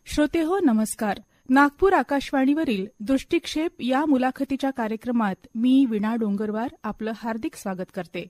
श्रोतेहो नमस्कार. नागपूर आकाशवाणीवरील दृष्टिक्षेप या मुलाखतीच्या कार्यक्रमात मी वीणा डोंगरवार आपलं हार्दिक स्वागत करते.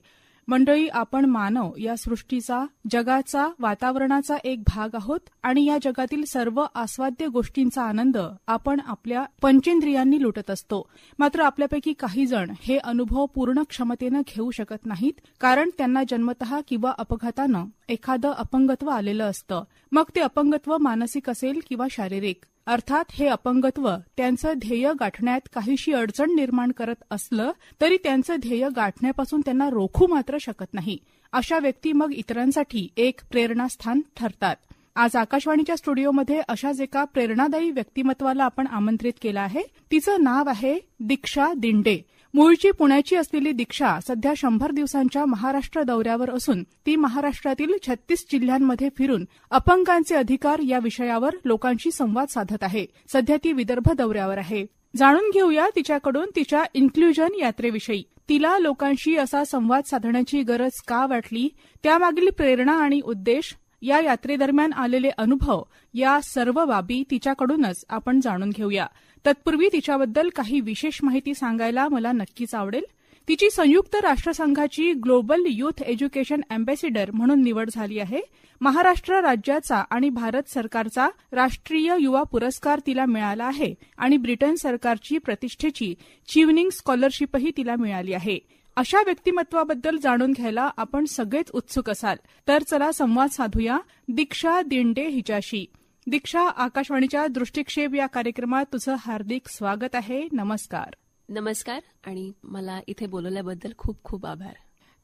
मंडळी, आपण मानव या सृष्टीचा, जगाचा, वातावरणाचा एक भाग आहोत आणि या जगातील सर्व आस्वाद्य गोष्टींचा आनंद आपण आपल्या पंचेंद्रियांनी लुटत असतो. मात्र आपल्यापैकी काही जण हे अनुभव पूर्ण क्षमतेनं घेऊ शकत नाहीत, कारण त्यांना जन्मतः किंवा अपघातानं एखादं अपंगत्व आलेलं असतं. मग ते अपंगत्व मानसिक असेल किंवा शारीरिक. अर्थात हे अपंगत्व त्यांचं ध्येय गाठण्यात काहीशी अडचण निर्माण करत असलं तरी त्यांचं ध्येय गाठण्यापासून त्यांना रोखू मात्र शकत नाही. अशा व्यक्ती मग इतरांसाठी एक प्रेरणास्थान ठरतात. आज आकाशवाणीच्या स्टुडिओमध्ये अशाच एका प्रेरणादायी व्यक्तिमत्वाला आपण आमंत्रित केलं आहे. तिचं नाव आहे दीक्षा दिंडे. मूळची पुण्याची असलेली दीक्षा सध्या 100 दिवसांच्या महाराष्ट्र दौऱ्यावर असून ती महाराष्ट्रातील 36 जिल्ह्यांमध्ये फिरून अपंगांचे अधिकार या विषयावर लोकांशी संवाद साधत आहे. सध्या ती विदर्भ दौऱ्यावर आहे. जाणून घेऊया तिच्याकडून तिच्या इन्क्ल्युजन यात्रेविषयी. तिला लोकांशी असा संवाद साधण्याची गरज का वाटली, त्यामागील प्रेरणा आणि उद्देश, या यात्रेदरम्यान आलेले अनुभव, या सर्व बाबी तिच्याकडूनच आपण जाणून घेऊया. तत्पूर्वी तिच्याबद्दल काही विशेष माहिती सांगायला मला नक्कीच आवडेल. तिची संयुक्त राष्ट्रसंघाची ग्लोबल युथ एज्युकेशन अँबॅसिडर म्हणून निवड झाली आहे. महाराष्ट्र राज्याचा आणि भारत सरकारचा राष्ट्रीय युवा पुरस्कार तिला मिळाला आहे आणि ब्रिटन सरकारची प्रतिष्ठेची चीवनिंग स्कॉलरशिपही तिला मिळाली आहे. अशा व्यक्तिमत्वाबद्दल जाणून घ्यायला आपण सगळेच उत्सुक असाल, तर चला संवाद साधूया दीक्षा दिंडे हिच्याशी. दीक्षा, आकाशवाणीच्या दृष्टिक्षेप या कार्यक्रमात तुझं हार्दिक स्वागत आहे. नमस्कार. नमस्कार आणि मला इथे बोलवल्याबद्दल खूप खूप आभार.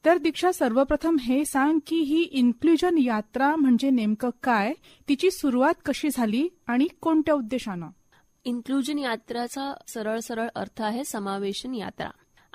तर दीक्षा, सर्वप्रथम हे सांग की ही इन्क्ल्युजन यात्रा म्हणजे नेमकं काय, तिची सुरुवात कशी झाली आणि कोणत्या उद्देशानं? इन्क्ल्युजन यात्राचा सरळ अर्थ आहे समावेशन यात्रा.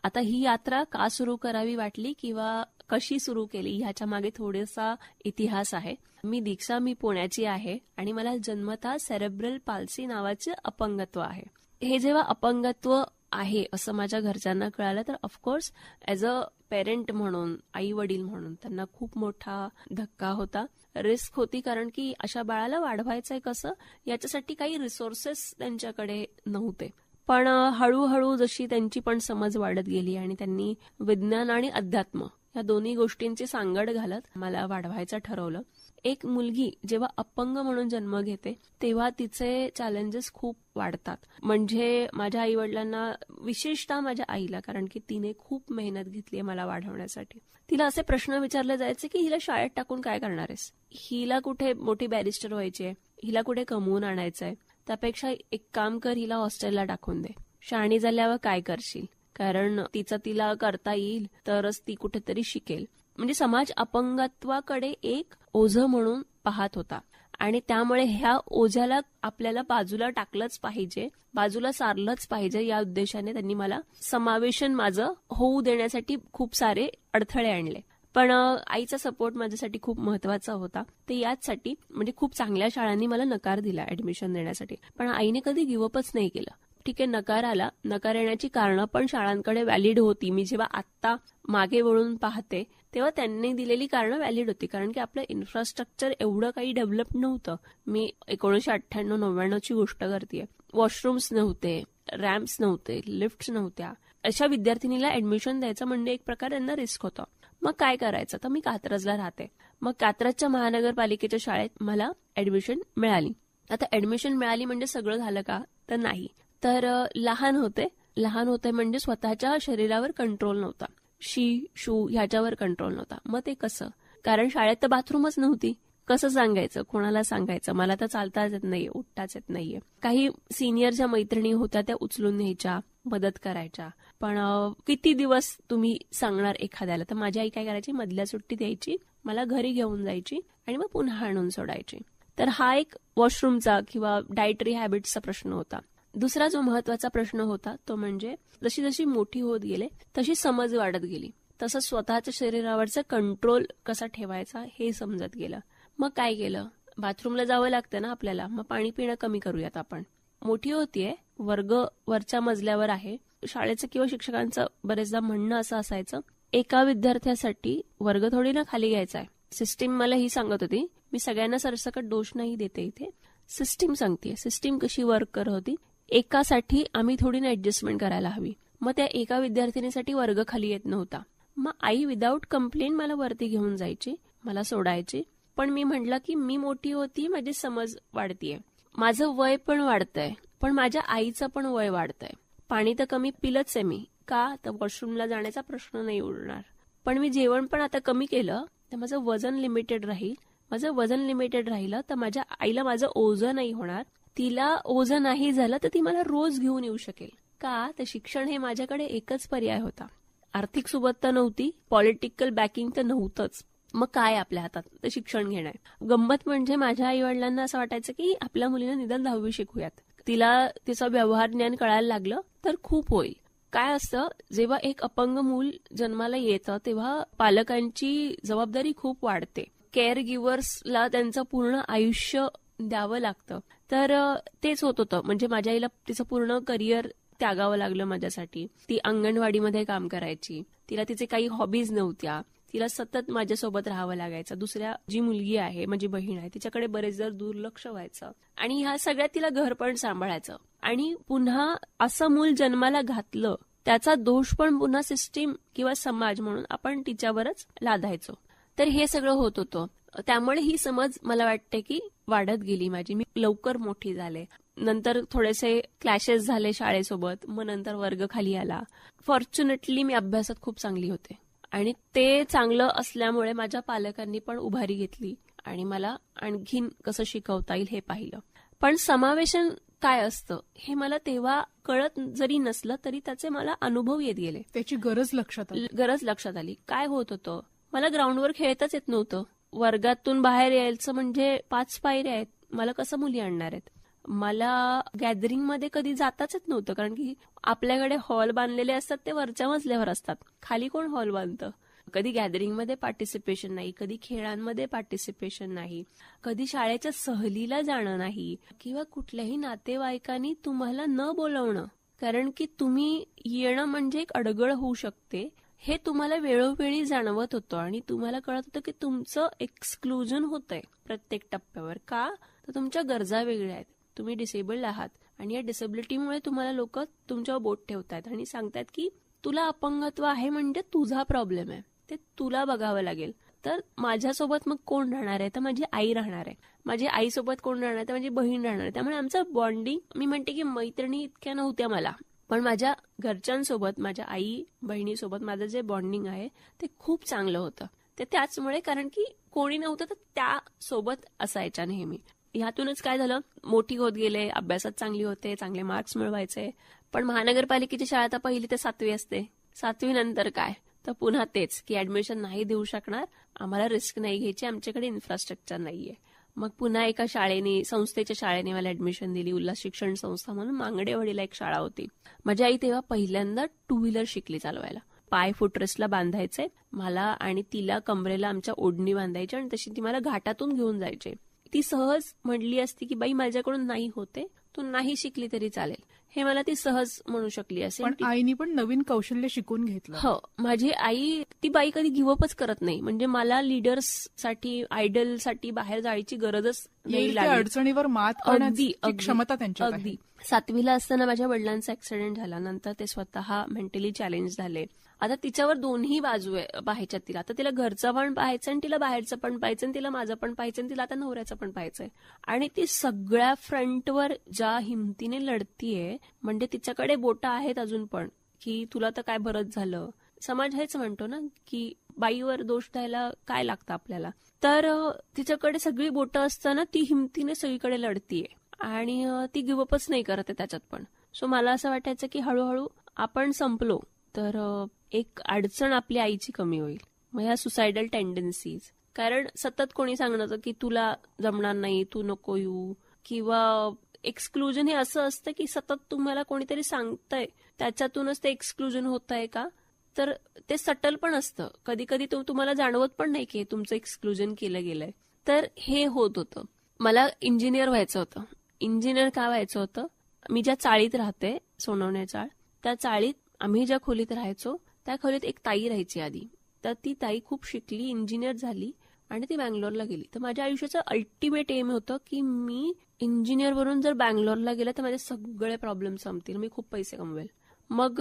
आता ही यात्रा का सुरू करावी वाटली किंवा कशी सुरू केली ह्याच्या मागे थोडासा इतिहास आहे. मी दीक्षा, मी पुण्याची आहे आणि मला जन्मतः सेरेब्रल पाल्सी नावाचे अपंगत्व आहे. हे जेव्हा अपंगत्व आहे असं माझ्या घरच्यांना कळालं तर ऑफकोर्स ॲज अ पेरेंट म्हणून, आई वडील म्हणून त्यांना खूप मोठा धक्का होता, रिस्क होती. कारण की अशा बाळाला वाढवायचंय कसं याच्यासाठी काही रिसोर्सेस त्यांच्याकडे नव्हते. पण हळूहळू जशी त्यांची पण समज वाढत गेली आणि त्यांनी विज्ञान आणि अध्यात्म या दोन्ही गोष्टींची सांगड घालत मला वाढवायचं ठरवलं. एक मुलगी जेव्हा अपंग म्हणून जन्म घेते तेव्हा तिचे चॅलेंजेस खूप वाढतात. म्हणजे माझ्या आई वडिलांना, विशेषतः माझ्या आईला, कारण की तिने खूप मेहनत घेतली मला वाढवण्यासाठी. तिला असे प्रश्न विचारले जायचे की हिला शाळेत टाकून काय करणार आहेस, हिला कुठे मोठी बॅरिस्टर व्हायची आहे, हिला कुठे कमवून आणायचंय, त्यापेक्षा एक काम कर, हिला हॉस्टेलला टाकून दे, शहाणी झाल्यावर काय करशील, कारण तिचं तिला करता येईल तरच ती कुठेतरी शिकेल. म्हणजे समाज अपंगत्वाकडे एक ओझं म्हणून पाहत होता आणि त्यामुळे ह्या ओझ्याला आपल्याला बाजूला टाकलंच पाहिजे, बाजूला सारलंच पाहिजे, या उद्देशाने त्यांनी मला समावेशन माझं होऊ देण्यासाठी खूप सारे अडथळे आणले. पण आईचा सपोर्ट माझ्यासाठी खूप महत्वाचा होता. ते याचसाठी, म्हणजे खूप चांगल्या शाळांनी मला नकार दिला ऍडमिशन देण्यासाठी, पण आईने कधी गिव्हअपच नाही केलं. ठीक आहे, नकार आला, नकार येण्याची कारणं पण शाळांकडे व्हॅलिड होती. मी जेव्हा आत्ता मागे वळून पाहते तेव्हा त्यांनी दिलेली कारणं व्हॅलिड होती, कारण की आपलं इन्फ्रास्ट्रक्चर एवढं काही डेव्हलप नव्हतं. मी 1998-99ची गोष्ट करतेय. वॉशरूम्स नव्हते, रॅम्प्स नव्हते, लिफ्ट्स नव्हत्या. अशा विद्यार्थिनीला ऍडमिशन द्यायचं म्हणजे एक प्रकार त्यांना रिस्क होतं. मग काय करायचं, तर मी कात्रजला राहते. मग कात्रजच्या महानगरपालिकेच्या शाळेत मला ऍडमिशन मिळाली. आता ऍडमिशन मिळाली म्हणजे सगळं झालं का, तर नाही. तर लहान होते म्हणजे स्वतःच्या शरीरावर कंट्रोल नव्हता, शू ह्याच्यावर कंट्रोल नव्हता. मग ते कसं, कारण शाळेत तर बाथरूमच नव्हती, कसं सांगायचं, कोणाला सांगायचं, मला तर चालताच येत नाहीये, उठताच येत नाहीये. काही सिनियरच्या मैत्रिणी होत्या, त्या उचलून न्यायच्या, मदत करायच्या. पण किती दिवस तुम्ही सांगणार एखाद्याला, तर माझी आई काय करायची, मधल्या सुट्टीत यायची, मला घरी घेऊन जायची आणि मग पुन्हा आणून सोडायची. तर हा एक वॉशरूमचा किंवा डायटरी हॅबिट्सचा प्रश्न होता. दुसरा जो महत्वाचा प्रश्न होता तो म्हणजे जशी जशी मोठी होत गेले तशी समज वाढत गेली, तसं स्वतःच्या शरीरावरचा कंट्रोल कसा ठेवायचा हे समजत गेलं. मग काय केलं, बाथरूमला जावं लागतं ना आपल्याला, मग पाणी पिणं कमी करूयात आपण. मोठी होतीये, वर्ग वरच्या मजल्यावर आहे, शाळेचं किंवा शिक्षकांचं बरेचदा म्हणणं असं असायचं, एका विद्यार्थ्यासाठी वर्ग थोडी ना खाली घ्यायचा आहे. सिस्टीम मला ही सांगत होती, मी सगळ्यांना सरसकट दोष नाही देते इथे, सिस्टीम सांगते, सिस्टीम कशी वर्क करत होती. एकासाठी आम्ही थोडी ना ऍडजस्टमेंट करायला हवी. मग त्या एका विद्यार्थिनीसाठी वर्ग खाली येत नव्हता. मग आई विदाऊट कंप्लेंट मला वरती घेऊन जायची, मला सोडायची. पण मी म्हटलं की मी मोठी होती, माझी समज वाढतीये, माझं वय पण वाढतंय, पण माझ्या आईचं पण वय वाढतंय. पाणी तर कमी पिलंच आहे मी, का तर वॉशरूमला जाण्याचा प्रश्न नाही उरणार. पण मी जेवण पण आता कमी केलं तर माझं वजन लिमिटेड राहील. माझं वजन लिमिटेड राहिलं तर माझ्या आईला माझं ओझं नाही होणार. तिला ओझं नाही झालं तर ती मला रोज घेऊन येऊ शकेल. का तर शिक्षण हे माझ्याकडे एकच पर्याय होता. आर्थिक सुबत्ता नव्हती, पॉलिटिकल बॅकिंग तर नव्हतंच. मग काय आपल्या हातात, तर शिक्षण घेणं आहे. गंमत म्हणजे माझ्या आई वडिलांना असं वाटायचं की आपल्या मुलीला निदान 10वी शिकूयात, तिला तिचं व्यवहार ज्ञान कळायला लागलं तर खूप होईल. काय असतं, जेव्हा एक अपंग मूल जन्माला येतं तेव्हा पालकांची जबाबदारी खूप वाढते. केअर गिव्हर्सला त्यांचं पूर्ण आयुष्य द्यावं लागतं. तर तेच होत होतं. म्हणजे माझ्या आईला तिचं पूर्ण करिअर त्यागावं लागलं माझ्यासाठी. ती अंगणवाडीमध्ये काम करायची, तिला तिचे काही हॉबीज नव्हत्या, तिला सतत माझ्यासोबत राहावं लागायचं. दुसऱ्या जी मुलगी आहे, माझी बहीण आहे, तिच्याकडे बरेचदा दुर्लक्ष व्हायचं आणि ह्या सगळ्यात तिला घर पण सांभाळायचं. आणि पुन्हा असं मूल जन्माला घातलं, त्याचा दोष पण पुन्हा सिस्टीम किंवा समाज म्हणून आपण तिच्यावरच लादायचो. तर हे सगळं होत होतं. त्यामुळे ही समज मला वाटते की वाढत गेली माझी. मी लवकर मोठी झाले. नंतर थोडेसे क्लॅशेस झाले शाळेसोबत, मग नंतर वर्ग खाली आला. फॉर्च्युनेटली मी अभ्यासात खूप चांगली होते आणि ते चांगलं असल्यामुळे माझ्या पालकांनी पण उभारी घेतली आणि मला आणखीन कसं शिकवता येईल हे पाहिलं. पण समावेशन काय असतं हे मला तेव्हा कळत जरी नसलं तरी त्याचे मला अनुभव येत गेले. त्याची गरज लक्षात आली. काय होत होतं, मला ग्राउंडवर खेळताच येत नव्हतं. वर्गातून बाहेर यायचं म्हणजे 5 पायऱ्या आहेत, मला कसं मुली आणणार आहेत. मला गॅदरिंगमध्ये कधी जाताच येत नव्हतं, कारण की आपल्याकडे हॉल बांधलेले असतात ते वरच्या मजल्यावर असतात, खाली कोण हॉल बांधतं. कधी गॅदरिंगमध्ये पार्टिसिपेशन नाही, कधी खेळांमध्ये पार्टिसिपेशन नाही, कधी शाळेच्या सहलीला जाणं नाही, किंवा कुठल्याही नातेवाईकांनी तुम्हाला न बोलवणं, कारण की तुम्ही येणं म्हणजे एक अडगळ होऊ शकते हे तुम्हाला वेळोवेळी जाणवत होतं. आणि तुम्हाला कळत होतं की तुमचं एक्सक्लुजन होतंय प्रत्येक टप्प्यावर. का तर तुमच्या गरजा वेगळ्या आहेत, तुम्ही डिसेबल्ड आहात आणि या डिसेबिलिटीमुळे तुम्हाला लोक तुमच्यावर बोट ठेवतात आणि सांगतात की तुला अपंगत्व आहे म्हणजे तुझा प्रॉब्लेम आहे, ते तुला बघावं लागेल. तर माझ्यासोबत मग कोण राहणार आहे, तर माझी आई राहणार आहे. माझी आईसोबत कोण राहणार आहे, तर माझी बहीण राहणार आहे. त्यामुळे आमचं बॉन्डिंग, मी म्हणते की मैत्रिणी इतक्या नव्हत्या मला, पण माझ्या घरच्यांसोबत, माझ्या आई बहिणीसोबत माझं जे बॉन्डिंग आहे ते खूप चांगलं होतं. ते त्याचमुळे, कारण की कोणी नव्हतं तर त्या सोबत असायच्या नेहमी. ह्यातूनच काय झालं, मोठी होत गेले, अभ्यासात चांगली होते, चांगले मार्क्स मिळवायचे. पण महानगरपालिकेची शाळा तर 1ली ते 7वी असते. 7वी नंतर काय, तर पुन्हा तेच की ऍडमिशन नाही देऊ शकणार, आम्हाला रिस्क नाही घ्यायची, आमच्याकडे इन्फ्रास्ट्रक्चर नाहीये. मग पुन्हा एका शाळेने, संस्थेच्या शाळेने मला ऍडमिशन दिली, उल्हास शिक्षण संस्था म्हणून मांगडेवाडीला एक शाळा होती. माझी आई तेव्हा पहिल्यांदा 2 व्हीलर शिकली चालवायला. पाय फुटरेस्टला बांधायचे मला आणि तिला कमरेला आमच्या ओढणी बांधायची आणि तशी ती मला घाटातून घेऊन जायचे. ती सहज म्हणली असती की बाई माझ्याकडून नाही होते, तू नाही शिकली तरी चालेल, हे मला ती सहज म्हणू शकली असेल. पण आईनी पण नवीन कौशल्य शिकून घेतलं. हो, माझी आई, ती बाई कधी गिव्हअपच करत नाही. म्हणजे मला लीडर्स साठी, आयडल साठी बाहेर जायची गरजच नाही लागली. अडचणीवर मात करण्याची क्षमता त्यांच्यात आहे. अगदी 7वीला असताना माझ्या वडिलांचा ऍक्सिडेंट झाला, नंतर ते स्वतः मेंटली चॅलेंज झाले. आता तिच्यावर दोन्ही बाजू पाहायच्या तिला. आता तिला घरचं पण पाहायचं आणि तिला बाहेरचं पण पाहायचं, तिला माझं पण पाहायचं आणि तिला आता नवऱ्याचं पण पाहायचंय. आणि ती सगळ्या फ्रंटवर ज्या हिमतीने लढतीये, म्हणजे तिच्याकडे बोटं आहेत अजून पण, की तुला तर काय बरंच झालं. समाज हेच म्हणतो ना की बाईवर दोष द्यायला काय लागतं आपल्याला. तर तिच्याकडे सगळी बोटं असताना ती हिमतीने सगळीकडे लढतीये आणि ती गिव्हअपच नाही करत त्याच्यात पण. सो मला असं वाटायचं की हळूहळू आपण संपलो तर एक अडचण आपल्या आईची कमी होईल. मग ह्या सुसायडल टेंडन्सीज, कारण सतत कोणी सांगण्याचं की तुला जमणार नाही, तू नको येऊ, किंवा एक्सक्लुजन हे असं असतं की सतत तुम्हाला कोणीतरी सांगतंय, त्याच्यातूनच ते एक्सक्लुजन होत आहे का, तर ते सटल पण असतं. कधी कधी तुम्हाला जाणवत पण नाही की तुमचं एक्सक्लुजन केलं गेलंय. तर हे होत होतं. मला इंजिनियर व्हायचं होतं. इंजिनियर का व्हायचं होतं, मी ज्या चाळीत राहते, सोनवणे चाळ, त्या चाळीत आम्ही ज्या खोलीत राहायचो त्या खोलीत एक ताई राहायची आधी. तर ती ताई खूप शिकली, इंजिनियर झाली आणि ती बँगलोरला गेली. तर माझ्या आयुष्याचं अल्टिमेट एम होतं की मी इंजिनियर वरून जर बँगलोरला गेलं तर माझे सगळे प्रॉब्लेम संपतील, मी खूप पैसे कमवेल. मग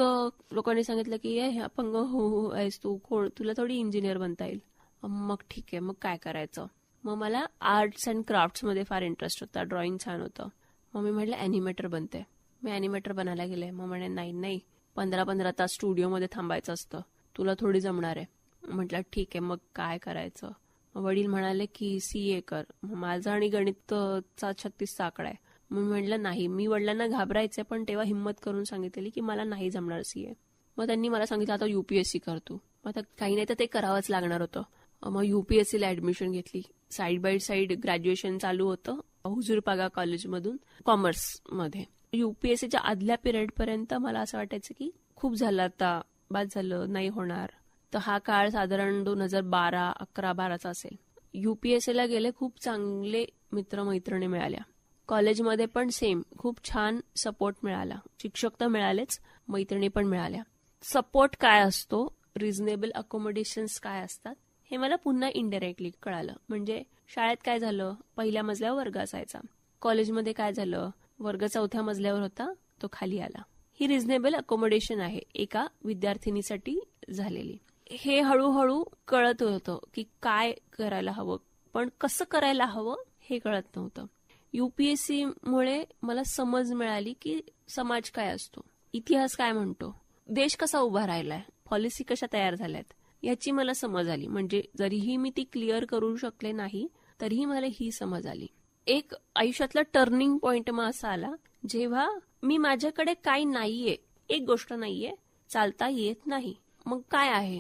लोकांनी सांगितलं की हे अपंग हो आहेस तू, कोण तुला थोडी इंजिनियर बनता येईल. मग ठीक आहे, मग काय करायचं. मग मला आर्ट्स अँड क्राफ्ट्समध्ये फार इंटरेस्ट होता, ड्रॉइंग छान होतं. मग मी म्हटलं ॲनिमेटर बनते. मी ॲनिमेटर बनायला गेले. मग म्हणे नाही 15-15 तास स्टुडिओमध्ये थांबायचं असतं, तुला थोडी जमणार आहे. म्हटलं ठीक आहे, मग काय करायचं. वडील म्हणाले की CA कर. माझा आणि गणितचा 36चा आकडा आहे. मग मी म्हटलं नाही. मी वडिलांना घाबरायचे पण तेव्हा हिंमत करून सांगितलेली की मला नाही जमणार CA. मग त्यांनी मला सांगितलं आता UPSC कर तू. मग आता काही नाही तर ते करावंच लागणार होतं. मग UPSCला ऍडमिशन घेतली. साईड बाय साईड ग्रॅज्युएशन चालू होतं हुजूरपागा कॉलेजमधून कॉमर्समध्ये. UPSCच्या आदल्या पिरियडपर्यंत मला असं वाटायचं की खूप झालं आता, बाद झालं, नाही होणार. तर हा काळ साधारण 2012, 11-12चा असेल. UPSCला गेले, खूप चांगले मित्रमैत्रिणी मिळाल्या. कॉलेजमध्ये पण सेम खूप छान सपोर्ट मिळाला. शिक्षक तर मिळालेच, मैत्रिणी पण मिळाल्या. सपोर्ट काय असतो, रिझनेबल अकोमोडेशन्स काय असतात हे मला पुन्हा इनडायरेक्टली कळालं. म्हणजे शाळेत काय झालं, पहिल्या मजल्यावर वर्ग असायचा. कॉलेजमध्ये काय झालं, वर्ग 4थ्या मजल्यावर होता, तो खाली आला. ही रिझनेबल अकोमोडेशन आहे एका विद्यार्थिनीसाठी झालेली. हे हळूहळू कळत होतं की काय करायला हवं, पण कसं करायला हवं हे कळत नव्हतं. UPSCमुळे मला समज मिळाली की समाज काय असतो, इतिहास काय म्हणतो, देश कसा उभा राहिलाय, पॉलिसी कशा तयार झाल्यात याची मला समज आली. म्हणजे जरीही मी ती क्लिअर करू शकले नाही तरीही मला ही समज आली. एक आयुष्यातला टर्निंग पॉइंट मग असा आला जेव्हा मी माझ्याकडे काय नाहीये, एक गोष्ट नाहीये, चालता येत नाही. मग काय आहे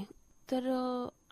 तर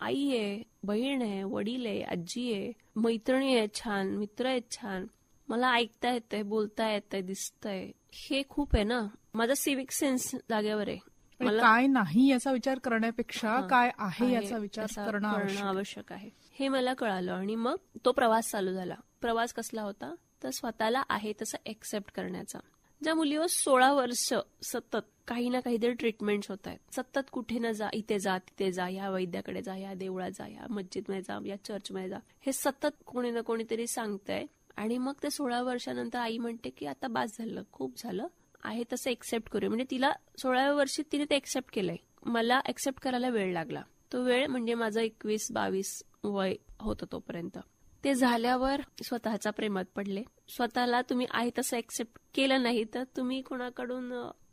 आई आहे, बहीण आहे, वडील आहे, आजी आहे, मैत्रिणी आहेत छान, मित्र आहेत छान, मला ऐकता येतंय, बोलता येतंय, दिसतंय. हे खूप आहे ना. माझा सिव्हिक सेन्स जागेवर आहे. मला काय नाही याचा विचार करण्यापेक्षा काय आहे याचा विचार करणं आवश्यक आहे हे मला कळालं. आणि मग तो प्रवास चालू झाला. प्रवास कसला होता तर स्वतःला आहे तसं एक्सेप्ट करण्याचा. ज्या मुलीवर 16 वर्ष सतत काही ना काहीतरी ट्रीटमेंट्स होत आहेत, सतत कुठे ना जा, इथे जा, तिथे जा, या वैद्याकडे जा, या देवळात जा, या मस्जिदमध्ये जा, या चर्चमध्ये जा, हे सतत कोणी ना कोणीतरी सांगतंय. आणि मग ते 16 वर्षानंतर आई म्हणते की आता बास झालं, खूप झालं, आहे तसं एक्सेप्ट करूया. म्हणजे तिला 16व्या वर्षी तिने ते एक्सेप्ट केलंय. मला एक्सेप्ट करायला वेळ लागला. तो वेळ म्हणजे माझं 21-22 वय होतं तोपर्यंत. ते झाल्यावर स्वतःच्या प्रेमात पडले. स्वतःला तुम्ही आहे तसं एक्सेप्ट केलं नाही तर तुम्ही कोणाकडून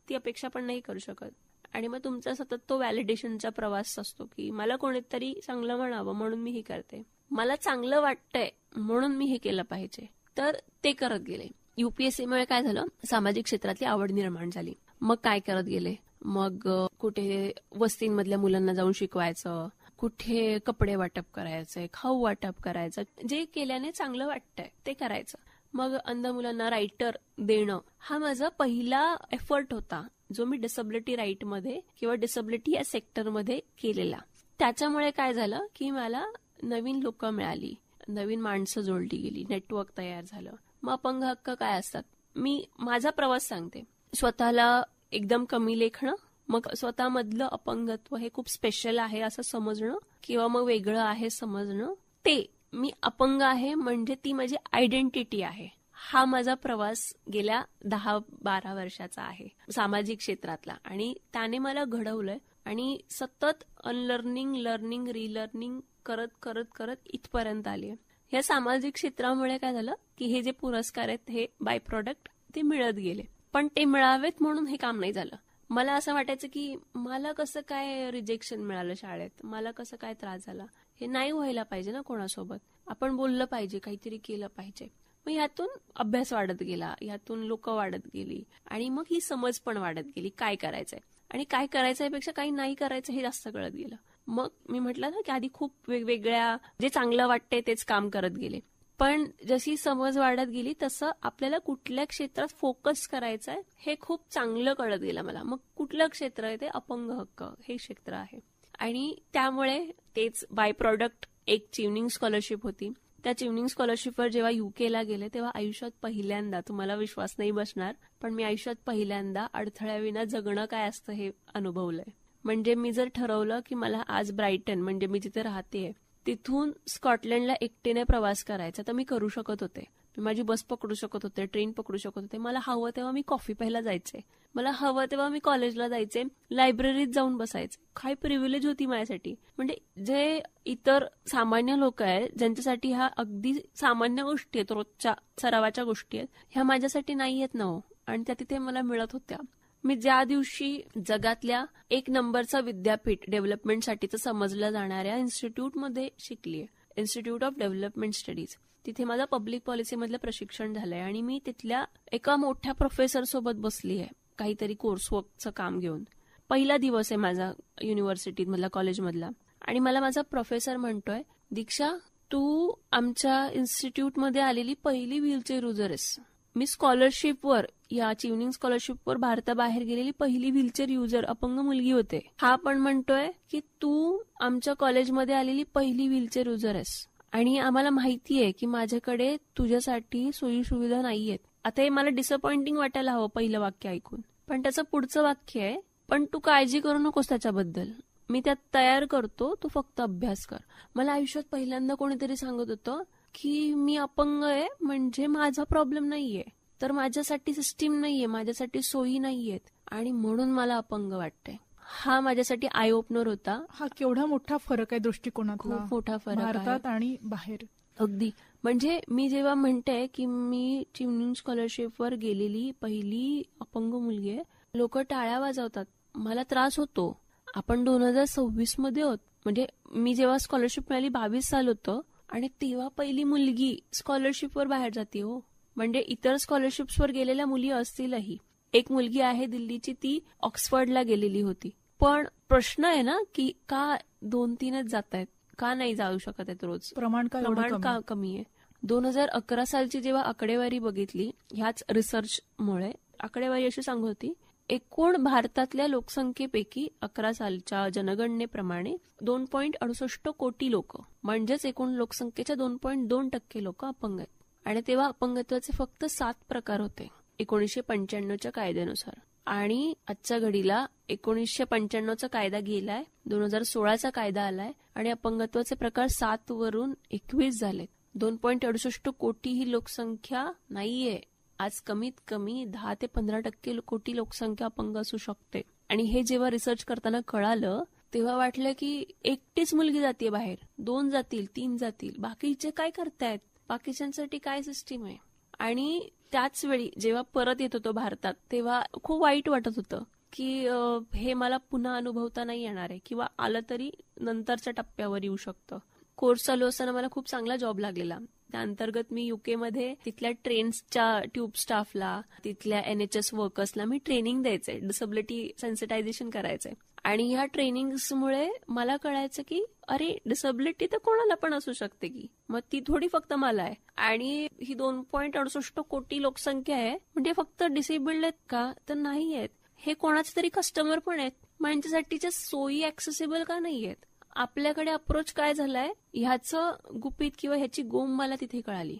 ती अपेक्षा पण नाही करू शकत. आणि मग तुमचा सतत तो व्हॅलिडेशनचा प्रवास असतो की मला कोणीतरी चांगलं म्हणावं म्हणून मी हे करते, मला चांगलं वाटतंय म्हणून मी हे केलं पाहिजे. तर ते करत गेले. UPSCमुळे काय झालं, सामाजिक क्षेत्रातली आवड निर्माण झाली. मग काय करत गेले, मग कुठे वस्तींमधल्या मुलांना जाऊन शिकवायचं, कुठे कपडे वाटप करायचंय, खाऊ वाटप करायचं, जे केल्याने चांगलं वाटतंय ते करायचं. मग अंध मुलांना रायटर देणं हा माझा पहिला एफर्ट होता, जो मी डिसेबिलिटी राईटमध्ये किंवा डिसेबिलिटी या सेक्टरमध्ये केलेला. त्याच्यामुळे काय झालं की मला नवीन लोक मिळाली, नवीन माणसं जोडली गेली, नेटवर्क तयार झालं. मग अपंग हक्क काय असतात, मी माझा प्रवास सांगते. स्वतःला एकदम कमी लेखणं, मग स्वतःमधलं अपंगत्व हे खूप स्पेशल आहे असं समजणं किंवा मग वेगळं आहे समजणं, ते मी अपंग आहे म्हणजे ती माझी आयडेंटिटी आहे. हा माझा प्रवास गेल्या 10-12 वर्षाचा आहे सामाजिक क्षेत्रातला. आणि त्याने मला घडवलंय आणि सतत अनलर्निंग, लर्निंग, रिलर्निंग करत करत करत इथपर्यंत आली. या सामाजिक क्षेत्रामुळे काय झालं की हे जे पुरस्कार आहेत हे बाय प्रोडक्ट ते मिळत गेले. पण ते मिळावेत म्हणून हे काम नाही झालं. मला असं वाटायचं की मला कसं काय रिजेक्शन मिळालं शाळेत, मला कसं काय त्रास झाला, हे नाही व्हायला पाहिजे ना कोणासोबत. आपण बोललं पाहिजे, काहीतरी केलं पाहिजे. मग ह्यातून अभ्यास वाढत गेला, ह्यातून लोक वाढत गेली आणि मग ही समज पण वाढत गेली काय करायचंय. आणि काय करायचंय पेक्षा काही नाही करायचं हे जास्त कळत गेलं. मग मी म्हटलं ना की आधी खूप वेगवेगळ्या जे चांगलं वाटतंय तेच काम करत गेले. पण जशी समज वाढत गेली तसं आपल्याला कुठल्या क्षेत्रात फोकस करायचंय हे खूप चांगलं कळत गेलं मला. मग कुठलं क्षेत्र आहे ते अपंग हक्क हे क्षेत्र आहे. आणि त्यामुळे तेच बाय प्रॉडक्ट एक चिवनिंग स्कॉलरशिप होती, त्या चिवनिंग स्कॉलरशिपवर जेव्हा युकेला गेले तेव्हा आयुष्यात पहिल्यांदा, तुम्हाला विश्वास नाही बसणार, पण मी आयुष्यात पहिल्यांदा अडथळ्याविना जगणं काय असतं हे अनुभवलंय. म्हणजे मी जर ठरवलं की मला आज ब्रायटन, म्हणजे मी जिथे राहतेय, तिथून स्कॉटलंडला एकटीने प्रवास करायचा, तर मी करू शकत होते. मी माझी बस पकडू शकत होते, ट्रेन पकडू शकत होते. मला हवं तेव्हा मी कॉफी प्यायला जायचे, मला हवं तेव्हा मी कॉलेजला जायचे, लायब्ररीत जाऊन बसायचे. काय प्रिव्हिलेज होती माझ्यासाठी. म्हणजे जे इतर सामान्य लोक आहेत, ज्यांच्यासाठी ह्या अगदी सामान्य गोष्टी आहेत, रोजच्या सरावाच्या गोष्टी आहेत, ह्या माझ्यासाठी नाही आहेत ना हो. आणि त्या तिथे मला मिळत होत्या. मी ज्या दिवशी जगातल्या 1 नंबरचा विद्यापीठ डेव्हलपमेंटसाठीचं समजलं जाणाऱ्या इन्स्टिट्यूटमध्ये शिकलीय, इन्स्टिट्यूट ऑफ डेव्हलपमेंट स्टडीज, तिथे माझं पब्लिक पॉलिसीमधलं प्रशिक्षण झालंय. आणि मी तिथल्या एका मोठ्या प्रोफेसर सोबत बसली आहे काहीतरी कोर्सवर्कचं काम घेऊन. पहिला दिवस आहे माझा युनिव्हर्सिटीमधला, कॉलेजमधला. आणि मला माझा प्रोफेसर म्हणतोय, दीक्षा तू आमच्या इन्स्टिट्यूटमध्ये आलेली पहिली व्हीलचेअर युजर आहेस. मी स्कॉलरशिपवर, या चिवनिंग स्कॉलरशिपवर भारताबाहेर गेलेली पहिली व्हीलचेअर युजर अपंग मुलगी होते. हा पण म्हणतोय की तू आमच्या कॉलेजमध्ये आलेली पहिली व्हीलचेअर युजर आहेस. आणि आम्हाला माहितीये की माझ्याकडे तुझ्यासाठी सोयी सुविधा नाहीयेत. आता हे मला डिसअपॉइंटिंग वाटायला हवं पहिलं वाक्य ऐकून, पण त्याचं पुढचं वाक्य आहे, पण तू काळजी करू नकोस त्याच्याबद्दल, मी त्यात तयार करतो, तू फक्त अभ्यास कर. मला आयुष्यात पहिल्यांदा कोणीतरी सांगत होतं की मी अपंग आहे म्हणजे माझा प्रॉब्लेम नाहीये, तर माझ्यासाठी सिस्टीम नाहीये, माझ्यासाठी सोयी नाहीयेत आणि म्हणून मला अपंग वाटतंय. हा माझ्यासाठी आय ओपनर होता. हा केवढा मोठा फरक आहे दृष्टिकोनातला, खूप मोठा फरक आहे भारतात आणि बाहेर. अगदी. म्हणजे मी जेव्हा म्हणते की मी चिवनिंग स्कॉलरशिपवर गेलेली पहिली अपंग मुलगी आहे, लोक टाळ्या वाजवतात, मला त्रास होतो. आपण 2026 मध्ये आहोत. म्हणजे मी जेव्हा स्कॉलरशिप मिळाली 22 साल होतं आणि तेव्हा पहिली मुलगी स्कॉलरशिपवर बाहेर जाते हो. म्हणजे इतर स्कॉलरशिप्सवर गेलेल्या मुली असतीलही. एक मुलगी आहे दिल्लीची, ती ऑक्सफर्डला गेलेली होती. पण प्रश्न आहे ना की का 2-3च जात आहेत, का नाही जाऊ शकत आहेत रोज, प्रमाण का कमी आहे. 2011 सालची जेव्हा आकडेवारी बघितली ह्याच रिसर्चमुळे, आकडेवारी अशी सांगत होती, एकूण भारतातल्या लोकसंख्येपैकी 11 सालच्या जनगणनेप्रमाणे 2.68 कोटी लोक, म्हणजेच एकूण लोकसंख्येच्या 2.2% लोक अपंग आहेत. आणि तेव्हा अपंगत्वाचे फक्त 7 प्रकार होते 1995च्या कायद्यानुसार. आणि आजच्या घडीला 1995चा कायदा गेलाय, 2016चा कायदा आलाय आणि अपंगत्वाचे प्रकार 7 वरून 21 झालेत. 2.68 कोटी ही लोकसंख्या नाहीये. आज कमीत कमी 10 ते 15% कोटी लोकसंख्या अपंग असू शकते. आणि हे जेव्हा रिसर्च करताना कळालं तेव्हा वाटलं की एकटीच मुलगी जाते बाहेर, 2 जातील, 3 जातील, बाकीचे काय करतायत, बाकीच्यांसाठी काय सिस्टीम आहे. आणि त्याच वेळी जेव्हा परत येत होतो भारतात तेव्हा खूप वाईट वाटत होतं की हे मला पुन्हा अनुभवता नाही येणार आहे, किंवा आलं तरी नंतरच्या टप्प्यावर येऊ शकतं. कोर्स चालू असताना मला खूप चांगला जॉब लागलेला. त्या अंतर्गत मी युकेमध्ये तिथल्या ट्रेन्सच्या ट्यूब स्टाफला, तिथल्या NHS वर्कर्सला मी ट्रेनिंग द्यायचे, डिसेबिलिटी सेन्सिटायझेशन करायचंय. आणि ह्या ट्रेनिंग्समुळे मला कळायचं की अरे डिसेबिलिटी तर कोणाला पण असू शकते की, मग ती थोडी फक्त मला आहे. आणि ही 2.68 कोटी लोकसंख्या आहे, म्हणजे फक्त डिसेबल्ड आहेत का, तर नाही आहेत. हे कोणाचे तरी कस्टमर पण आहेत, मग यांच्यासाठीच्या सोयी ऍक्सेसिबल का नाही आहेत. आपल्याकडे अप्रोच काय झालाय ह्याचं गुपित किंवा ह्याची गोम मला तिथे कळाली.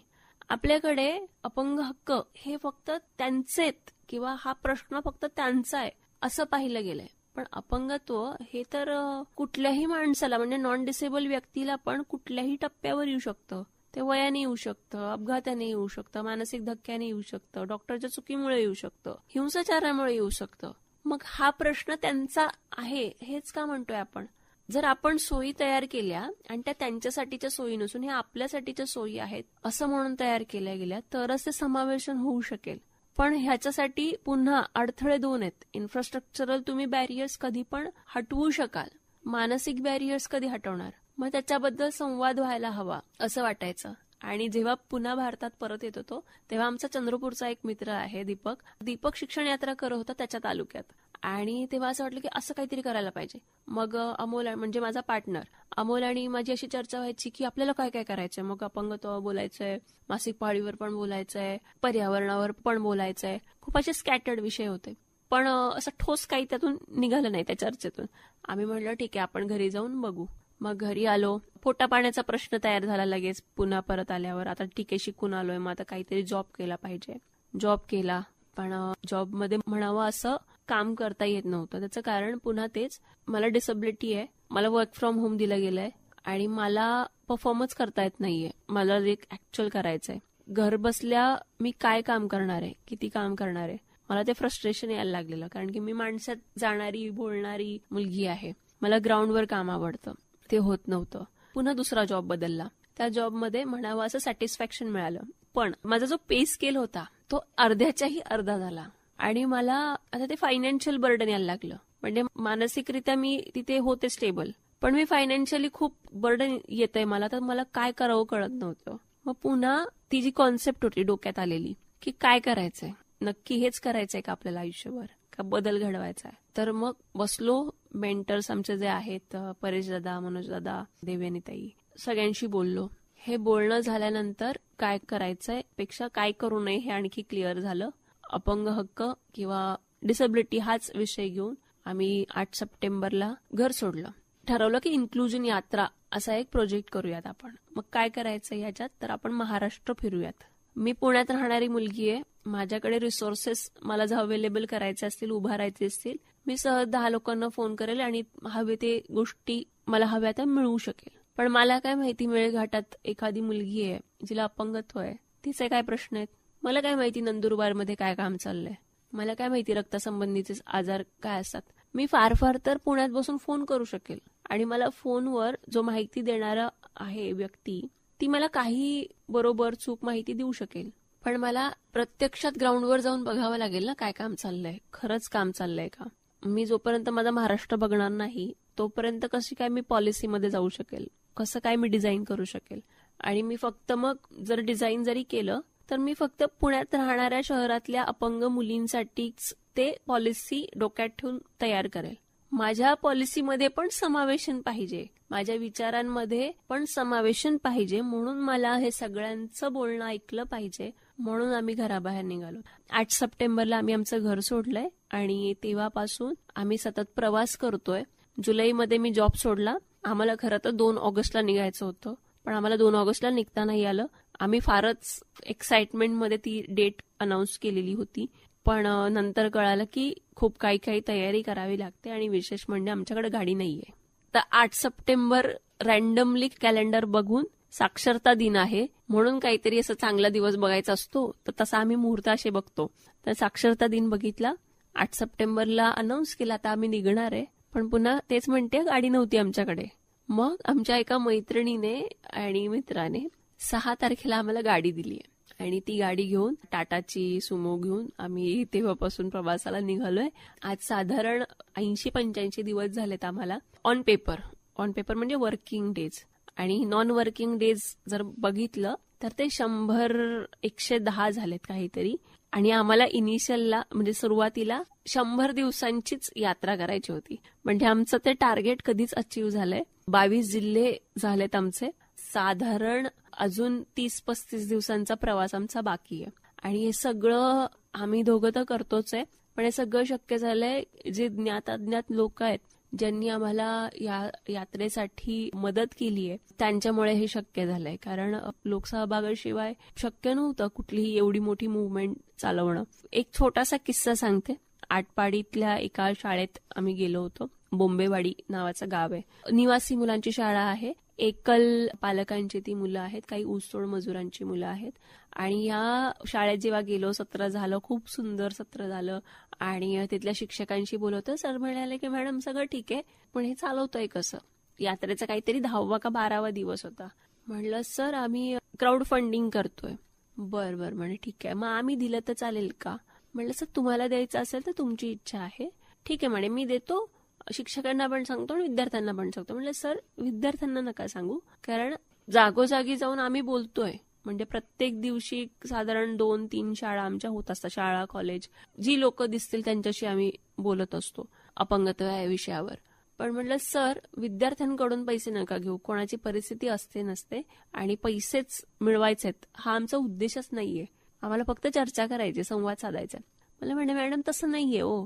आपल्याकडे अपंग हक्क हे फक्त त्यांचेत किंवा हा प्रश्न फक्त त्यांचा आहे असं पाहिलं गेलंय. पण अपंगत्व हे तर कुठल्याही माणसाला, म्हणजे नॉन डिसेबल व्यक्तीला पण कुठल्याही टप्प्यावर येऊ शकतं. ते वयाने येऊ शकतं, अपघाताने येऊ शकतं, मानसिक धक्क्याने येऊ शकतं, डॉक्टरच्या चुकीमुळे येऊ शकतं, हिंसाचारामुळे येऊ शकतं. मग हा प्रश्न त्यांचा आहे हेच का म्हणतोय आपण. जर आपण सोयी तयार केल्या आणि त्या त्यांच्यासाठीच्या सोयी नसून हे आपल्यासाठीच्या सोयी आहेत असं म्हणून तयार केल्या गेल्या तरच ते समावेशन होऊ शकेल. पण ह्याच्यासाठी पुन्हा अडथळे 2 आहेत. इन्फ्रास्ट्रक्चरल तुम्ही बॅरियर्स कधी पण हटवू शकाल, मानसिक बॅरियर्स कधी हटवणार. मग त्याच्याबद्दल संवाद व्हायला हवा असं वाटायचं. आणि जेव्हा पुन्हा भारतात परत येत होतो तेव्हा आमचा चंद्रपूरचा एक मित्र आहे दीपक शिक्षण यात्रा करत होता त्याच्या तालुक्यात. आणि तेव्हा असं वाटलं की असं काहीतरी करायला पाहिजे. मग अमोल म्हणजे माझा पार्टनर अमोल आणि माझी अशी चर्चा व्हायची की आपल्याला काय काय करायचंय. मग अपंगत्व बोलायचंय, मासिक पाळीवर पण बोलायचंय, पर्यावरणावर पण बोलायचंय. खूप असे स्कॅटर्ड विषय होते, पण असं ठोस काही त्यातून निघालं नाही त्या चर्चेतून. आम्ही म्हणलं ठीक आहे आपण घरी जाऊन बघू. मग घरी आलो, पोटा पाण्याचा प्रश्न तयार झाला लगेच पुन्हा परत आल्यावर. आता ठीक आहे, शिकून आलोय, मग आता काहीतरी जॉब केला पाहिजे. जॉब केला, पण जॉबमध्ये म्हणावं असं काम करता येत नव्हतं. त्याचं कारण पुन्हा तेच, मला डिसेबिलिटी आहे, मला वर्क फ्रॉम होम दिलं गेलंय आणि मला परफॉर्मच करता येत नाहीये. मला जे ऍक्च्युअल करायचंय, घर बसल्या मी काय काम करणार आहे, किती काम करणार आहे, मला ते फ्रस्ट्रेशन यायला लागलेलं. कारण की मी माणसात जाणारी बोलणारी मुलगी आहे, मला ग्राउंडवर काम आवडतं, ते होत नव्हतं. पुन्हा दुसरा जॉब बदलला. त्या जॉबमध्ये म्हणावं असं सॅटिस्फॅक्शन मिळालं, पण माझा जो पे स्केल होता तो अर्ध्याच्याही अर्धा झाला आणि मला आता ते फायनान्शियल बर्डन यायला लागलं. म्हणजे मानसिकरित्या मी तिथे होते स्टेबल, पण मी फायनान्शियली खूप बर्डन येतंय मला, तर मला काय करावं कळत नव्हतं. मग पुन्हा ती जी कॉन्सेप्ट होती डोक्यात आलेली की काय करायचंय, नक्की हेच करायचंय का आपल्याला आयुष्यभर, का बदल घडवायचा आहे. तर मग बसलो, मेंटर्स आमचे जे आहेत, परेश दादा, मनोज दादा, देवयानीताई, सगळ्यांशी बोललो. हे बोलणं झाल्यानंतर काय करायचंय पेक्षा काय करू नये हे आणखी क्लिअर झालं. अपंग हक्क किंवा डिसेबिलिटी हाच विषय घेऊन आम्ही 8 सप्टेंबरला घर सोडलं. ठरवलं की इन्क्लुजन यात्रा असा एक प्रोजेक्ट करूयात आपण. मग काय करायचं याच्यात, तर आपण महाराष्ट्र फिरूयात. मी पुण्यात राहणारी मुलगी आहे, माझ्याकडे रिसोर्सेस मला जर अवेलेबल करायचे असतील, उभारायचे असतील, मी सहज 10 लोकांना फोन करेल आणि हवे ते गोष्टी मला हव्या त्या मिळवू शकेल. पण मला काय माहिती, मेळघाटात एखादी मुलगी आहे जिला अपंगत्व आहे, तिचे काय प्रश्न आहेत, मला काय माहिती नंदुरबारमध्ये काय काम चाललंय, मला काय माहिती रक्तासंबंधीचे आजार काय असतात. मी फार फार तर पुण्यात बसून फोन करू शकेल आणि मला फोनवर जो माहिती देणारा आहे व्यक्ती, ती मला काही बरोबर चूक माहिती देऊ शकेल. पण मला प्रत्यक्षात ग्राउंडवर जाऊन बघावं लागेल ना काय काम चाललंय, खरंच काम चाललंय का. मी जोपर्यंत माझा महाराष्ट्र बघणार नाही तोपर्यंत कशी काय मी पॉलिसीमध्ये जाऊ शकेल, कसं काय मी डिझाईन करू शकेल. आणि मी फक्त मग जर डिझाईन जरी केलं तर मी फक्त पुण्यात राहणाऱ्या शहरातल्या अपंग मुलींसाठीच ते पॉलिसी डोक्यात ठेवून तयार करेल. माझ्या पॉलिसीमध्ये पण समावेशन पाहिजे, माझ्या विचारांमध्ये पण समावेशन पाहिजे, म्हणून मला हे सगळ्यांचं बोलणं ऐकलं पाहिजे, म्हणून आम्ही घराबाहेर निघालो. 8 सप्टेंबरला आम्ही आमचं घर सोडलंय आणि तेव्हापासून आम्ही सतत प्रवास करतोय. जुलैमध्ये मी जॉब सोडला. आम्हाला खरं तर 2 ऑगस्टला निघायचं होतं, पण आम्हाला 2 ऑगस्टला निघता नाही आलं. आम्ही फारच एक्साइटमेंटमध्ये ती डेट अनाऊन्स केलेली होती, पण नंतर कळालं की खूप काही तयारी करावी लागते आणि विशेष म्हणजे आमच्याकडे गाडी नाहीये. तर 8 सप्टेंबर रॅन्डमली कॅलेंडर बघून साक्षरता दिन आहे म्हणून काहीतरी असं चांगला दिवस बघायचा असतो, तर तसा आम्ही मुहूर्त असे बघतो. तर साक्षरता दिन बघितला, 8 सप्टेंबरला अनाऊन्स केला आता आम्ही निघणार आहे, पण पुन्हा तेच म्हणते गाडी नव्हती आमच्याकडे. मग आमच्या एका मैत्रिणीने आणि मित्राने 6 तारखेला आम्हाला गाडी दिली आणि ती गाडी घेऊन, टाटाची सुमो घेऊन आम्ही तेव्हापासून प्रवासाला निघालोय. आज साधारण 80-85 दिवस झालेत आम्हाला ऑन पेपर म्हणजे वर्किंग डेज. आणि नॉन वर्किंग डेज जर बघितलं तर ते 100-110 झालेत काहीतरी. आणि आम्हाला इनिशियलला म्हणजे सुरुवातीला 100 दिवसांचीच यात्रा करायची होती. म्हणजे आमचं ते टार्गेट कधीच अचीव्ह झालंय. 22 जिल्हे झालेत आमचे. साधारण अजून 30-35 दिवसांचा प्रवास आमचा बाकी आहे. आणि हे सगळं आम्ही दोघं तर करतोच आहे, पण हे सगळं शक्य झालंय जे ज्ञात अज्ञात लोक आहेत ज्यांनी आम्हाला या यात्रेसाठी मदत केली आहे, त्यांच्यामुळे हे शक्य झालंय. कारण लोकसहभागाशिवाय शक्य नव्हतं कुठलीही एवढी मोठी मुव्हमेंट चालवणं. एक छोटासा किस्सा सांगते. आटपाडीतल्या एका शाळेत आम्ही गेलो होतो. बोंबेवाडी नावाचं गाव आहे. निवासी मुलांची शाळा आहे. एकल पालकांची ती मुलं आहेत, काही ऊसतोड मजुरांची मुलं आहेत. आणि या शाळेत जेव्हा गेलो, सत्र झालं, खूप सुंदर सत्र झालं. आणि तिथल्या शिक्षकांशी बोलवतं. सर म्हणाले की मॅडम सगळं ठीक आहे, पण हे चालवतोय कसं. यात्रेचा काहीतरी 10वा का 12वा दिवस होता. म्हणलं सर आम्ही क्राऊड फंडिंग करतोय. बरं म्हणे ठीक आहे, मग आम्ही दिलं तर चालेल का. म्हणलं सर तुम्हाला द्यायचं असेल तर तुमची इच्छा आहे, ठीक आहे म्हणे, मी देतो, शिक्षकांना पण सांगतो आणि विद्यार्थ्यांना पण सांगतो. म्हणलं सर विद्यार्थ्यांना नका सांगू, कारण जागोजागी जाऊन आम्ही बोलतोय. म्हणजे प्रत्येक दिवशी साधारण 2-3 शाळा आमच्या होत असतात, शाळा कॉलेज, जी लोक दिसतील त्यांच्याशी आम्ही बोलत असतो अपंगत्व या विषयावर. पण म्हटलं सर विद्यार्थ्यांकडून पैसे नका घेऊ, कोणाची परिस्थिती असते नसते आणि पैसेच मिळवायचेत हा आमचा उद्देशच नाहीये, आम्हाला फक्त चर्चा करायची, संवाद साधायचा. मला म्हणे मॅडम तसं नाहीये हो,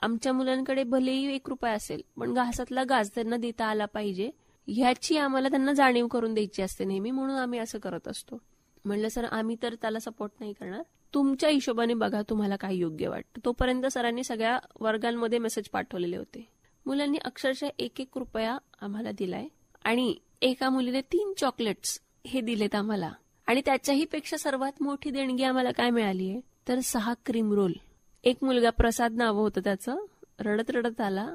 आमच्या मुलांकडे भलेही 1 रुपया असेल पण घासातला घास त्यांना देता आला पाहिजे, ह्याची आम्हाला त्यांना जाणीव करून द्यायची असते नेहमी, म्हणून आम्ही असं करत असतो. म्हणलं सर आम्ही तर त्याला सपोर्ट नाही करणार, तुमच्या हिशोबाने बघा तुम्हाला काय योग्य वाटतं. तोपर्यंत सरांनी सगळ्या वर्गांमध्ये मेसेज पाठवलेले होते. मुलांनी अक्षरशः 1-1 रुपया आम्हाला दिलाय आणि एका मुलीने 3 चॉकलेट्स हे दिलेत आम्हाला. आणि त्याच्याही पेक्षा सर्वात मोठी देणगी आम्हाला काय मिळाली आहे तर 6 क्रीम रोल. एक मुलगा प्रसाद नाव होतं त्याचं, रडत रडत आला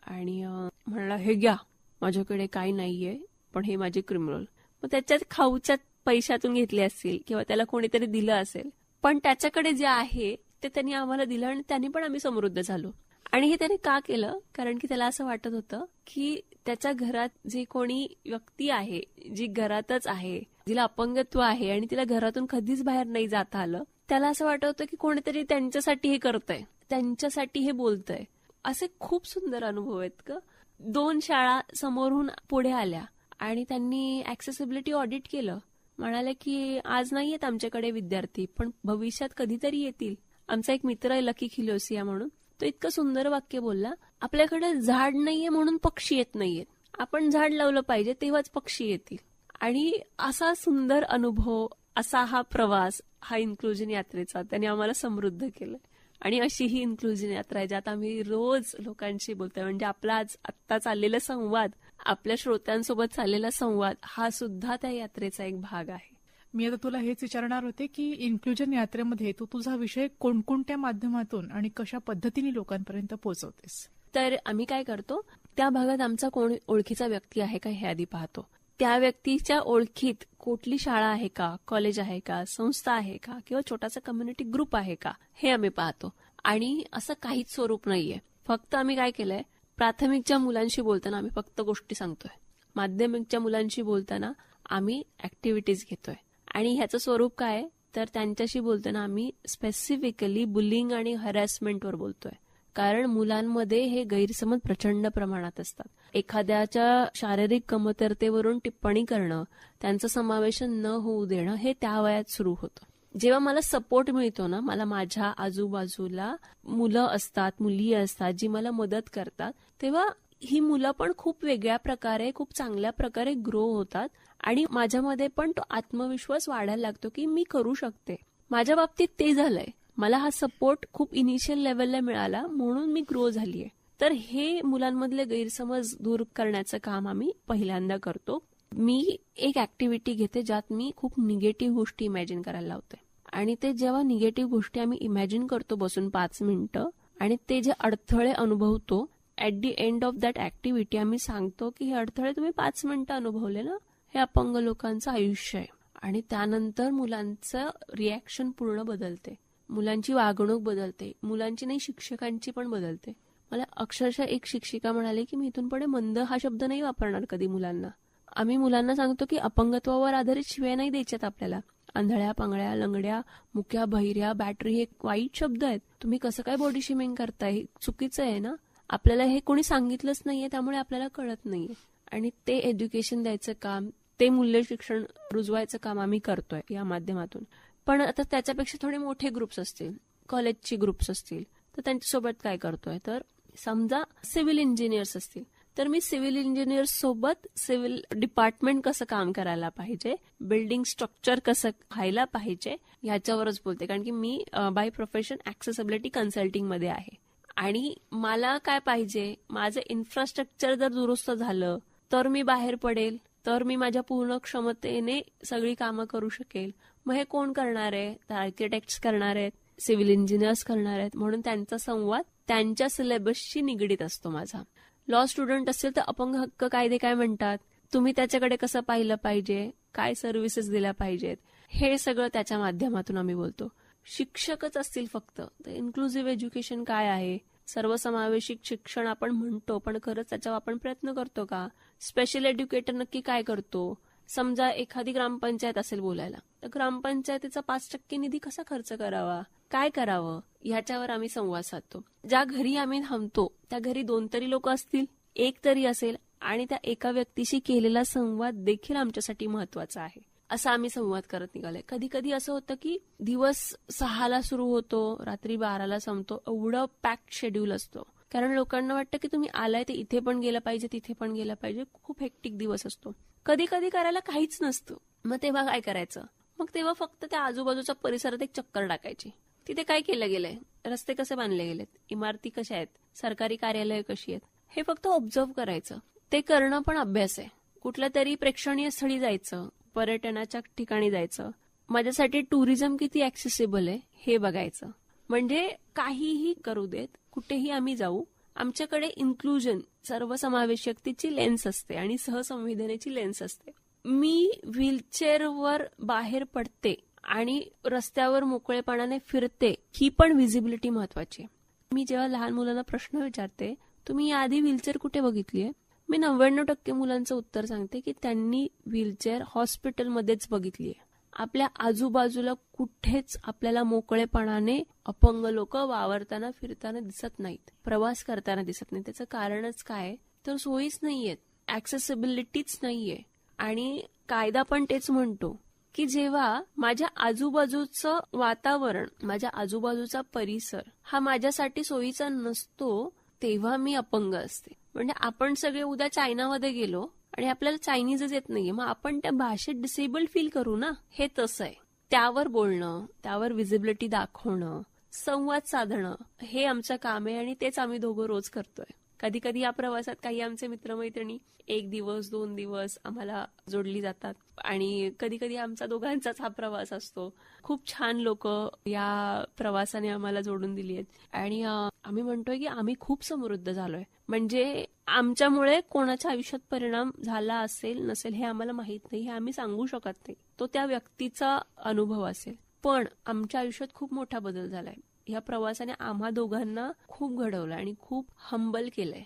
आणि म्हणला हे घ्या, माझ्याकडे काही नाहीये पण हे माझे क्रीम रोल. मग त्याच्यात खाऊच्या पैशातून घेतले असतील किंवा त्याला कोणीतरी दिलं असेल, पण त्याच्याकडे जे आहे ते त्यांनी आम्हाला दिलं आणि त्यांनी पण आम्ही समृद्ध झालो. आणि हे त्याने का केलं, कारण की त्याला असं वाटत होतं की त्याच्या घरात जे कोणी व्यक्ती आहे, जी घरातच आहे, जिला अपंगत्व आहे आणि तिला घरातून कधीच बाहेर नाही जाता आलं, त्याला असं वाटत होतं की कोणीतरी त्यांच्यासाठी हे करतंय, त्यांच्यासाठी हे बोलतंय. असे खूप सुंदर अनुभव आहेत का. 2 शाळा समोरून पुढे आल्या आणि त्यांनी ऍक्सेसिबिलिटी ऑडिट केलं. म्हणाले की आज नाही येत आमच्याकडे विद्यार्थी, पण भविष्यात कधीतरी येतील. आमचा एक मित्र आहे लकी खिलोसिया म्हणून, तो इतकं सुंदर वाक्य बोलला, आपल्याकडे झाड नाहीये म्हणून पक्षी येत नाहीयेत, आपण झाड लावलं पाहिजे तेव्हाच पक्षी येतील. आणि असा सुंदर अनुभव, असा हा प्रवास, हा इन्क्लुजन यात्रेचा त्याने आम्हाला समृद्ध केलं. आणि अशी ही इन्क्लुजन यात्रा आहे ज्यात आम्ही रोज लोकांशी बोलतोय. म्हणजे आपला आज आत्ता चाललेला संवाद, आपल्या श्रोत्यांसोबत चाललेला संवाद, हा सुद्धा त्या यात्रेचा एक भाग आहे. मी आता तुला हेच विचारणार होते की इन्क्लुजन यात्रेमध्ये तू तुझा विषय कोणकोणत्या माध्यमातून आणि कशा पद्धतीने लोकांपर्यंत पोहोचवतेस. तर आम्ही काय करतो, त्या भागात आमचा कोण ओळखीचा व्यक्ती आहे का हे आधी पाहतो. त्या व्यक्तीच्या ओळखीत कुठली शाळा आहे का, कॉलेज आहे का, संस्था आहे का, किंवा छोटासा कम्युनिटी ग्रुप आहे का, हे आम्ही पाहतो. आणि असं काहीच स्वरूप नाहीये. फक्त आम्ही काय केलंय, प्राथमिकच्या मुलांशी बोलताना आम्ही फक्त गोष्टी सांगतोय, माध्यमिकच्या मुलांशी बोलताना आम्ही ऍक्टिव्हिटीज घेतोय. आणि ह्याचं स्वरूप काय तर त्यांच्याशी बोलताना आम्ही स्पेसिफिकली बुलिंग आणि हॅरॅसमेंटवर बोलतोय. कारण मुलांमध्ये हे गैरसमज प्रचंड प्रमाणात असतात. एखाद्याच्या शारीरिक कमतरतेवरून टिप्पणी करणं, त्यांचं समावेशन न होऊ देणं, हे त्या वयात सुरू होतं. जेव्हा मला सपोर्ट मिळतो ना, मला माझ्या आजूबाजूला मुलं असतात, मुली असतात जी मला मदत करतात, तेव्हा ही मुलं पण खूप वेगळ्या प्रकारे, खूप चांगल्या प्रकारे ग्रो होतात. आणि माझ्यामध्ये पण तो आत्मविश्वास वाढायला लागतो की मी करू शकते. माझ्या बाबतीत ते झालंय. मला हा सपोर्ट खूप इनिशियल लेवलला मिळाला म्हणून मी ग्रो झालीय. तर हे मुलांमधले गैरसमज दूर करण्याचं काम आम्ही पहिल्यांदा करतो. मी एक ऍक्टिव्हिटी घेते ज्यात मी खूप निगेटिव्ह गोष्टी इमॅजिन करायला लावते. आणि ते जेव्हा निगेटिव्ह गोष्टी आम्ही इमॅजिन करतो बसून 5 मिनिटं, आणि ते जे अडथळे अनुभवतो, at the end of that activity आम्ही सांगतो की हे अडथळे तुम्ही 5 मिनिटं अनुभवले ना, हे अपंग लोकांचं आयुष्य आहे. आणि त्यानंतर मुलांचं रिॲक्शन पूर्ण बदलते, मुलांची वागणूक बदलते, मुलांची नाही शिक्षकांची पण बदलते. मला अक्षरशः एक शिक्षिका म्हणाली की मी इथून पुढे मंद हा शब्द नाही वापरणार कधी मुलांना. आम्ही मुलांना सांगतो की अपंगत्वावर आधारित शिव्या नाही द्यायच्यात आपल्याला. आंधळ्या, पांगळ्या, लंगड्या, मुक्या, बहिऱ्या, बॅटरी हे वाईट शब्द आहेत. तुम्ही कसं काय बॉडी शेमिंग करताय, चुकीचं आहे ना. आपल्याला हे कोणी सांगितलंच नाहीये, त्यामुळे आपल्याला कळत नाहीये. आणि ते एज्युकेशन द्यायचं काम, ते मूल्य शिक्षण रुजवायचं काम आम्ही करतोय या माध्यमातून. पण आता त्याच्यापेक्षा थोडे मोठे ग्रुप्स असतील, कॉलेजची ग्रुप्स असतील, तर त्यांच्यासोबत काय करतोय, तर समजा सिव्हिल इंजिनियर्स असतील, तर मी सिव्हिल इंजिनियर्स सोबत सिव्हिल डिपार्टमेंट कसं काम करायला पाहिजे, बिल्डिंग स्ट्रक्चर कसं व्हायला पाहिजे, ह्याच्यावरच बोलते. कारण की मी बाय प्रोफेशन ऍक्सेसिबिलिटी कन्सल्टिंग मध्ये आहे. आणि मला काय पाहिजे, माझं इन्फ्रास्ट्रक्चर जर दुरुस्त झालं तर मी बाहेर पडेल, तर मी माझ्या पूर्ण क्षमतेने सगळी कामं करू शकेल. मग हे कोण करणार आहे, तर आर्किटेक्ट्स करणार आहेत, सिव्हिल इंजिनियर्स करणार आहेत. म्हणून त्यांचा संवाद त्यांच्या सिलेबसशी निगडीत असतो माझा. लॉ स्टुडंट असेल तर अपंग हक्क कायदे काय म्हणतात, तुम्ही त्याच्याकडे कसं पाहिलं पाहिजे, काय सर्व्हिसेस दिल्या पाहिजेत, हे सगळं त्याच्या माध्यमातून आम्ही बोलतो. शिक्षकच असतील फक्त, तर इन्क्लुझिव्ह एज्युकेशन काय आहे, सर्वसमावेशक शिक्षण आपण म्हणतो, पण खरंच त्याच्यावर आपण प्रयत्न करतो का. स्पेशल एज्युकेटर नक्की काय करतो. समजा एखादी ग्रामपंचायत असेल बोलायला, तर ग्रामपंचायतीचा 5% निधी कसा खर्च करावा, काय करावं, ह्याच्यावर आम्ही संवाद साधतो. ज्या घरी आम्ही थांबतो त्या घरी 2 तरी लोक असतील, 1 तरी असेल, आणि त्या एका व्यक्तीशी केलेला संवाद देखील आमच्यासाठी महत्वाचा आहे, असा आम्ही संवाद करत निघालोय. कधी कधी असं होतं की दिवस 6ला सुरू होतो, रात्री 12ला संपतो, एवढं पॅक्ड शेड्यूल असतो. कारण लोकांना वाटतं की तुम्ही आलाय ते इथे पण गेलं पाहिजे, तिथे पण गेलं पाहिजे. खूप हेक्टिक दिवस असतो. कधी कधी करायला काहीच नसतं. मग तेव्हा काय करायचं? मग तेव्हा फक्त त्या आजूबाजूच्या परिसरात एक चक्कर टाकायची. तिथे काय केलं गेलंय, रस्ते कसे बांधले गेलेत, इमारती कशा आहेत, सरकारी कार्यालय कशी आहेत, हे फक्त ऑब्झर्व्ह करायचं. ते करणं पण अभ्यास आहे. कुठल्या तरी प्रेक्षणीय स्थळी जायचं, पर्यटनाच्या ठिकाणी जायचं. माझ्यासाठी टुरिझम किती ऍक्सेसिबल आहे हे बघायचं. म्हणजे काहीही करू देत, कुठेही आम्ही जाऊ, आमच्याकडे इन्क्लुजन, सर्वसमावेशकतेची लेन्स असते आणि सहसंवेदनेची लेन्स असते. मी व्हीलचेअरवर बाहेर पडते आणि रस्त्यावर मोकळेपणाने फिरते, ही पण व्हिजिबिलिटी महत्वाची आहे. मी जेव्हा लहान मुलांना प्रश्न विचारते, तुम्ही याआधी व्हीलचेअर कुठे बघितलीये, मी 99% मुलांचं उत्तर सांगते की त्यांनी व्हीलचेअर हॉस्पिटलमध्येच बघितलीये. आपल्या आजूबाजूला कुठेच आपल्याला मोकळेपणाने अपंग लोक वावरताना फिरताना दिसत नाहीत, प्रवास करताना दिसत नाही. त्याचं कारणच काय तर सोयीच नाहीयेत, ऍक्सेसिबिलिटीच नाहीये. आणि कायदा पण तेच म्हणतो की जेव्हा माझ्या आजूबाजूचं वातावरण, माझ्या आजूबाजूचा परिसर हा माझ्यासाठी सोयीचा नसतो, तेव्हा मी अपंग असते. म्हणजे आपण सगळे उद्या चायनामध्ये गेलो आणि आपल्याला चायनीजच येत नाहीये, मग आपण त्या भाषेत डिसेबल्ड फील करू ना. हे तसं आहे. त्यावर बोलणं, त्यावर व्हिजिबिलिटी दाखवणं, संवाद साधणं, हे आमचं काम आहे आणि तेच आम्ही दोघं रोज करतोय. कधी कधी या प्रवासात काही आमचे मित्रमैत्रिणी 1 दिवस 2 दिवस आम्हाला जोडली जातात आणि कधी कधी आमचा दोघांचाच हा प्रवास असतो. खूप छान लोक या प्रवासाने आम्हाला जोडून दिली आहेत आणि आम्ही म्हणतोय की आम्ही खूप समृद्ध झालोय. म्हणजे आमच्यामुळे कोणाच्या आयुष्यात परिणाम झाला असेल नसेल हे आम्हाला माहित नाही, हे आम्ही सांगू शकत नाही. तो त्या व्यक्तीचा अनुभव असेल. पण आमच्या आयुष्यात खूप मोठा बदल झालाय. या प्रवासाने आम्हा दोघांना खूप घडवलं आणि खूप हंबल केलंय.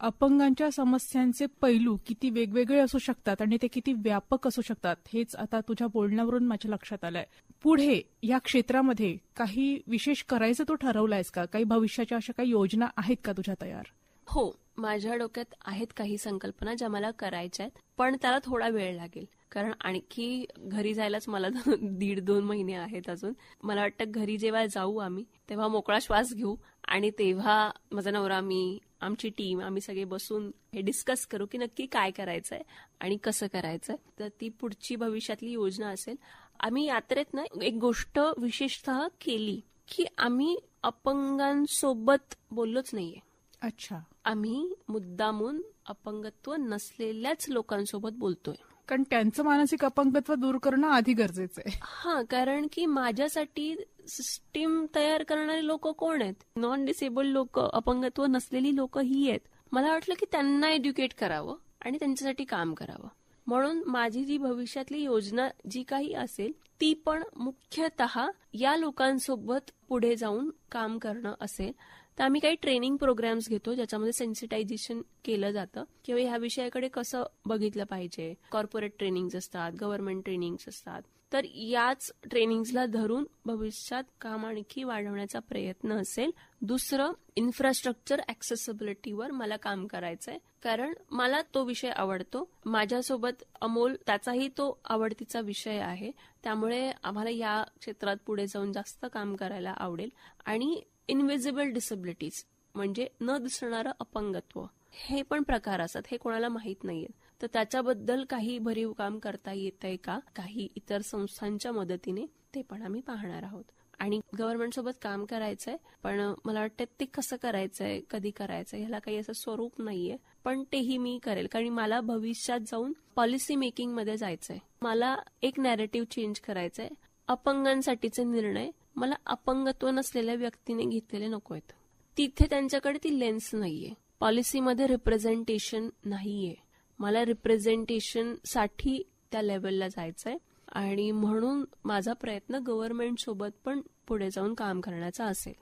अपंगांच्या समस्यांचे पैलू किती वेगवेगळे असू शकतात आणि ते किती व्यापक असू शकतात हेच आता तुझ्या बोलण्यावरून माझ्या लक्षात आलंय. पुढे या क्षेत्रामध्ये काही विशेष करायचं तू ठरवलायस का? काही भविष्याच्या अशा काही योजना आहेत का तुझ्या तयार? हो, माझ्या डोक्यात आहेत काही संकल्पना ज्या मला करायच्या आहेत, पण त्याला थोडा वेळ लागेल. कारण आणखी घरी जायलाच मला 1.5-2 महिने आहेत अजून. मला वाटतं घरी जेव्हा जाऊ आम्ही तेव्हा मोकळा श्वास घेऊ आणि तेव्हा माझा नवरा, मी, आमची टीम, आम्ही सगळे बसून हे डिस्कस करू की नक्की काय करायचंय आणि कसं करायचंय. तर ती पुढची भविष्यातली योजना असेल. आम्ही यात्रेत ना एक गोष्ट विशेषतः केली की आम्ही अपंगांसोबत बोललोच नाहीये. अच्छा. आम्ही मुद्दामून अपंगत्व नसलेल्याच लोकांसोबत बोलतोय. कारण त्यांचं मानसिक अपंगत्व दूर करणं आधी गरजेचं आहे. हा, कारण की माझ्यासाठी सिस्टीम तयार करणारे लोक कोण आहेत? नॉन डिसेबल्ड लोक, अपंगत्व नसलेली लोक ही आहेत. मला वाटलं की त्यांना एज्युकेट करावं आणि त्यांच्यासाठी काम करावं. म्हणून माझी जी भविष्यातली योजना जी काही असेल ती पण मुख्यतः या लोकांसोबत पुढे जाऊन काम करणं असेल. तर आम्ही काही ट्रेनिंग प्रोग्राम्स घेतो ज्याच्यामध्ये सेन्सिटायझेशन केलं जातं किंवा ह्या विषयाकडे कसं बघितलं पाहिजे. कॉर्पोरेट ट्रेनिंग्स असतात, गव्हर्नमेंट ट्रेनिंग्स असतात. तर याच ट्रेनिंग्सला धरून भविष्यात काम आणखी वाढवण्याचा प्रयत्न असेल. दुसरं, इन्फ्रास्ट्रक्चर ऍक्सेसिबिलिटीवर मला काम करायचंय, कारण मला तो विषय आवडतो. माझ्यासोबत अमोल, त्याचाही तो आवडतीचा विषय आहे. त्यामुळे आम्हाला या क्षेत्रात पुढे जाऊन जास्त काम करायला आवडेल. आणि इनव्हिजिबल डिसेबिलिटीज म्हणजे न दिसणारं अपंगत्व, हे पण प्रकार असतात, हे कोणाला माहित नाहीये. तर त्याच्याबद्दल काही भरीव काम करता येतंय का काही इतर संस्थांच्या मदतीने, ते पण आम्ही पाहणार आहोत. आणि गव्हर्नमेंट सोबत काम करायचंय, पण मला वाटतं ते कसं करायचंय, कधी करायचंय, ह्याला काही असं स्वरूप नाहीये. पण तेही मी करेल, कारण मला भविष्यात जाऊन पॉलिसी मेकिंग मध्ये जायचंय. मला एक नॅरेटिव्ह चेंज करायचंय. अपंगांसाठीचे निर्णय मला अपंगत्व नसलेल्या व्यक्तीने घेतलेले नको आहेत. तिथे त्यांच्याकडे ती लेन्स नाहीये. पॉलिसीमध्ये रिप्रेझेंटेशन नाहीये. मला रिप्रेझेंटेशन साठी त्या लेवलला जायचंय आणि म्हणून माझा प्रयत्न गव्हर्नमेंट सोबत पण पुढे जाऊन काम करण्याचा असेल.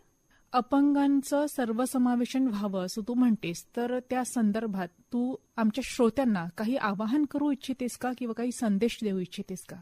अपंगांचं सर्वसमावेशन व्हावं असं तू म्हणतेस, तर त्या संदर्भात तू आमच्या श्रोत्यांना काही आवाहन करू इच्छितेस का किंवा काही संदेश देऊ इच्छितेस का?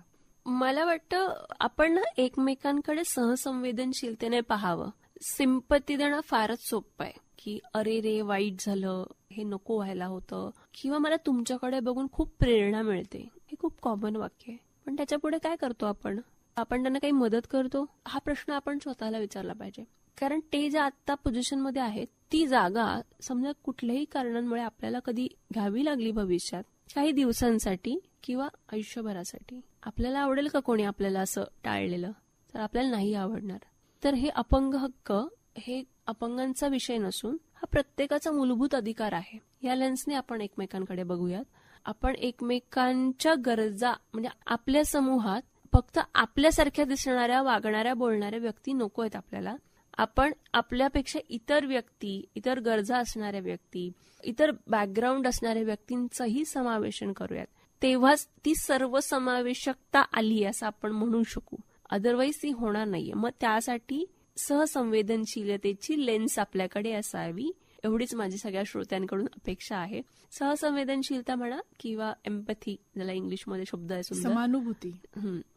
मला वाटतं आपण एकमेकांकडे सहसंवेदनशीलतेने पाहावं. सिंपती देणं फारच सोपं आहे की अरे रे वाईट झालं, हे नको व्हायला होतं, किंवा मला तुमच्याकडे बघून खूप प्रेरणा मिळते, हे खूप कॉमन वाक्य आहे. पण त्याच्या पुढे काय करतो आपण त्यांना काही मदत करतो? हा प्रश्न आपण स्वतःला विचारला पाहिजे. कारण ते जे आता पोझिशनमध्ये आहेत ती जागा समजा कुठल्याही कारणांमुळे आपल्याला कधी घ्यावी लागली भविष्यात, काही दिवसांसाठी किंवा आयुष्यभरासाठी, आपल्याला आवडेल का कोणी आपल्याला असं टाळलेलं? तर आपल्याला नाही आवडणार. तर हे अपंग हक्क हे अपंगांचा विषय नसून हा प्रत्येकाचा मूलभूत अधिकार आहे. या लेन्सने आपण एकमेकांकडे बघूयात. आपण एकमेकांच्या गरजा म्हणजे आपल्या समूहात फक्त आपल्यासारख्या दिसणाऱ्या, वागणाऱ्या, बोलणाऱ्या व्यक्ती नको आहेत आपल्याला. आपण आपल्यापेक्षा इतर व्यक्ती, इतर गरजा असणाऱ्या व्यक्ती, इतर बॅकग्राऊंड असणाऱ्या व्यक्तींचंही समावेशन करूयात. तेव्हाच ती सर्वसमावेशकता आली असं आपण म्हणू शकू. अदरवाईज ती होणार नाहीये. मग त्यासाठी सहसंवेदनशीलतेची लेन्स आपल्याकडे असावी, एवढीच माझी सगळ्या श्रोत्यांकडून अपेक्षा आहे. सहसंवेदनशीलता म्हणा किंवा एम्पॅथी, ज्याला इंग्लिशमध्ये शब्द आहे सुंदर, समानुभूती,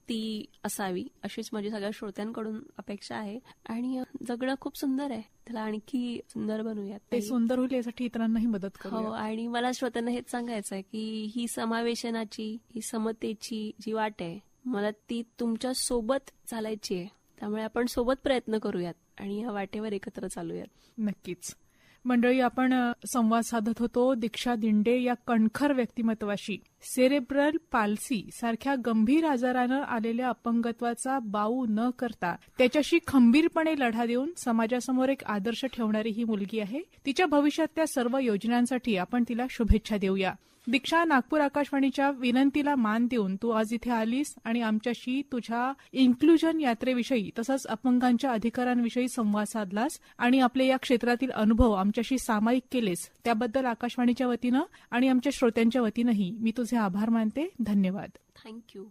ती असावी अशीच माझी सगळ्या श्रोत्यांकडून अपेक्षा आहे. आणि जगणं खूप सुंदर आहे, त्याला आणखी सुंदर बनवूयात. ते सुंदर होईल यासाठी इतरांनाही मदत हो. करू. आणि मला श्रोत्यांना हेच सांगायचं आहे की ही समावेशनाची, ही समतेची जी वाट आहे, मला ती तुमच्या सोबत चालायची आहे. त्यामुळे आपण सोबत प्रयत्न करूयात आणि या वाटेवर एकत्र चालूयात. नक्कीच. मंडळी, आपण संवाद साधत होतो दीक्षा दिंडे या कणखर व्यक्तिमत्वाशी. सेरेब्रल पाल्सी सारख्या गंभीर आजारानं आलेल्या अपंगत्वाचा बाऊ न करता त्याच्याशी खंबीरपणे लढा देऊन समाजासमोर एक आदर्श ठेवणारी ही मुलगी आहे. तिच्या भविष्यातल्या सर्व योजनांसाठी आपण तिला शुभेच्छा देऊया. दीक्षा, नागपूर आकाशवाणीच्या विनंतीला मान देऊन तू आज इथे आलीस आणि आमच्याशी तुझ्या इन्क्लुजन यात्रेविषयी तसंच अपंगांच्या अधिकारांविषयी संवाद साधलास आणि आपले या क्षेत्रातील अनुभव आमच्याशी सामायिक केलेस. त्याबद्दल आकाशवाणीच्या वतीनं आणि आमच्या श्रोत्यांच्या वतीनंही मी तुझे आभार मानते. धन्यवाद. थँक्यू.